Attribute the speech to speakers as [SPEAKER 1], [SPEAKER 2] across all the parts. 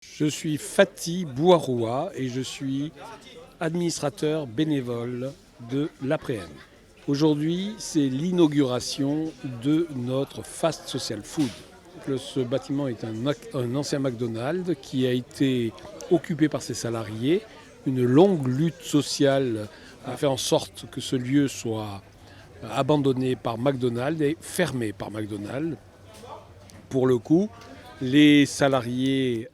[SPEAKER 1] Je suis Fatih Bouaroua et je suis administrateur bénévole de l'Après-M. Aujourd'hui, c'est l'inauguration de notre Fast Social Food. Ce bâtiment est un ancien McDonald's qui a été occupé par ses salariés. Une longue lutte sociale a fait en sorte que ce lieu soit abandonné par McDonald's et fermé par McDonald's. Pour le coup, les salariés,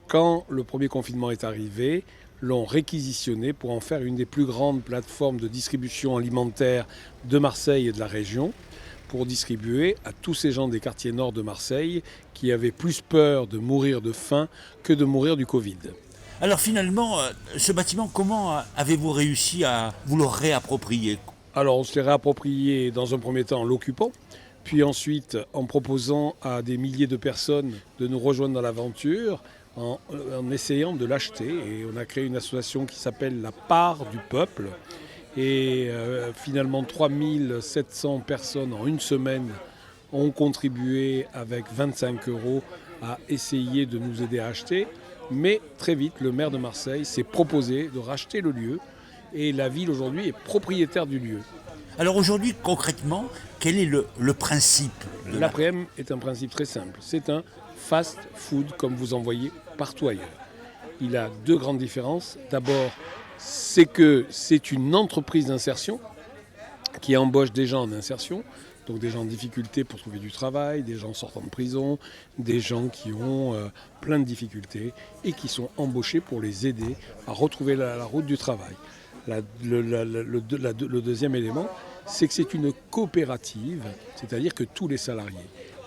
[SPEAKER 1] quand le premier confinement est arrivé, l'ont réquisitionné pour en faire une des plus grandes plateformes de distribution alimentaire de Marseille et de la région, pour distribuer à tous ces gens des quartiers nord de Marseille qui avaient plus peur de mourir de faim que de mourir du Covid.
[SPEAKER 2] Alors finalement, ce bâtiment, comment avez-vous réussi à vous le réapproprier?
[SPEAKER 1] Alors on se l'est réapproprié dans un premier temps en l'occupant, puis ensuite en proposant à des milliers de personnes de nous rejoindre dans l'aventure, en essayant de l'acheter. Et on a créé une association qui s'appelle La Part du Peuple. Et finalement 3700 personnes en une semaine ont contribué avec 25 € à essayer de nous aider à acheter. Mais très vite, le maire de Marseille s'est proposé de racheter le lieu. Et la ville aujourd'hui est propriétaire du lieu.
[SPEAKER 2] Alors aujourd'hui, concrètement, quel est le principe de
[SPEAKER 1] L'après-m est un principe très simple. C'est un fast food comme vous en voyez partout ailleurs. Il a deux grandes différences. D'abord, c'est que c'est une entreprise d'insertion qui embauche des gens en insertion, donc des gens en difficulté pour trouver du travail, des gens sortant de prison, des gens qui ont plein de difficultés et qui sont embauchés pour les aider à retrouver la route du travail. Le deuxième élément, c'est que c'est une coopérative, c'est-à-dire que tous les salariés,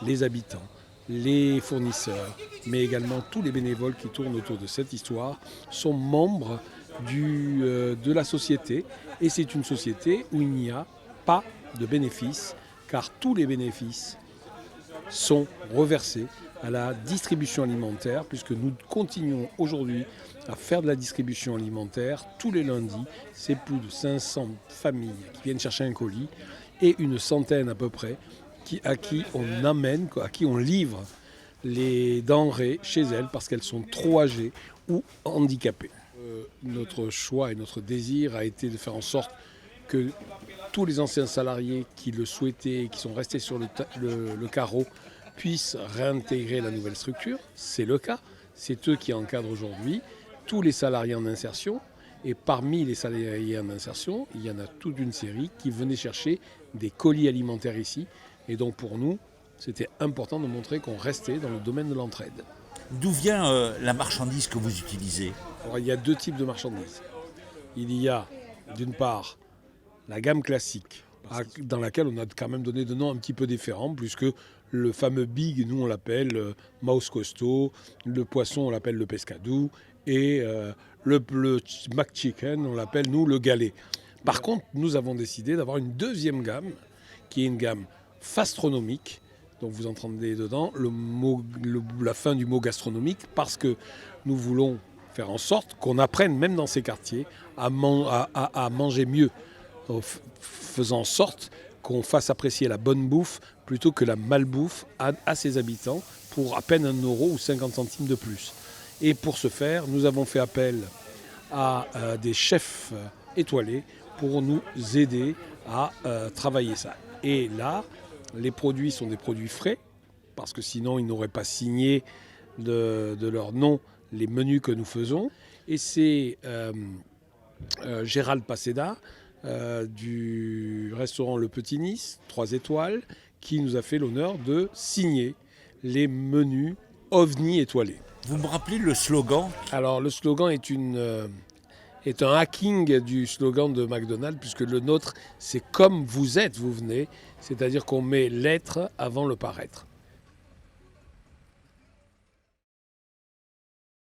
[SPEAKER 1] les habitants, les fournisseurs, mais également tous les bénévoles qui tournent autour de cette histoire sont membres de la société. Et c'est une société où il n'y a pas de bénéfices, car tous les bénéfices sont reversés à la distribution alimentaire, puisque nous continuons aujourd'hui à faire de la distribution alimentaire tous les lundis. C'est plus de 500 familles qui viennent chercher un colis et une centaine à peu près à qui on amène, à qui on livre les denrées chez elles parce qu'elles sont trop âgées ou handicapées. Notre choix et notre désir a été de faire en sorte que tous les anciens salariés qui le souhaitaient et qui sont restés sur le carreau puissent réintégrer la nouvelle structure. C'est le cas. C'est eux qui encadrent aujourd'hui tous les salariés en insertion. Et parmi les salariés en insertion, il y en a toute une série qui venaient chercher des colis alimentaires ici. Et donc pour nous, c'était important de montrer qu'on restait dans le domaine de l'entraide.
[SPEAKER 2] D'où vient la marchandise que vous utilisez?
[SPEAKER 1] Alors, il y a deux types de marchandises. Il y a d'une part la gamme classique, dans laquelle on a quand même donné des noms un petit peu différents, puisque le fameux big, nous on l'appelle mouse costaud, le poisson on l'appelle le pescadou, et le McChicken on l'appelle nous le galet. Par contre, nous avons décidé d'avoir une deuxième gamme, qui est une gamme fastronomique, donc vous entendez dedans la fin du mot gastronomique, parce que nous voulons faire en sorte qu'on apprenne, même dans ces quartiers, à manger mieux, faisant en sorte qu'on fasse apprécier la bonne bouffe plutôt que la malbouffe à ses habitants pour à peine 1 € ou 50 centimes de plus. Et pour ce faire, nous avons fait appel à des chefs étoilés pour nous aider à travailler ça. Et là, les produits sont des produits frais, parce que sinon ils n'auraient pas signé de leur nom les menus que nous faisons. Et c'est Gérald Paseda, du restaurant Le Petit Nice, 3 étoiles, qui nous a fait l'honneur de signer les menus OVNI étoilés.
[SPEAKER 2] Vous me rappelez le slogan?
[SPEAKER 1] Alors le slogan est un hacking du slogan de McDonald's, puisque le nôtre, c'est comme vous êtes, vous venez, c'est-à-dire qu'on met l'être avant le paraître.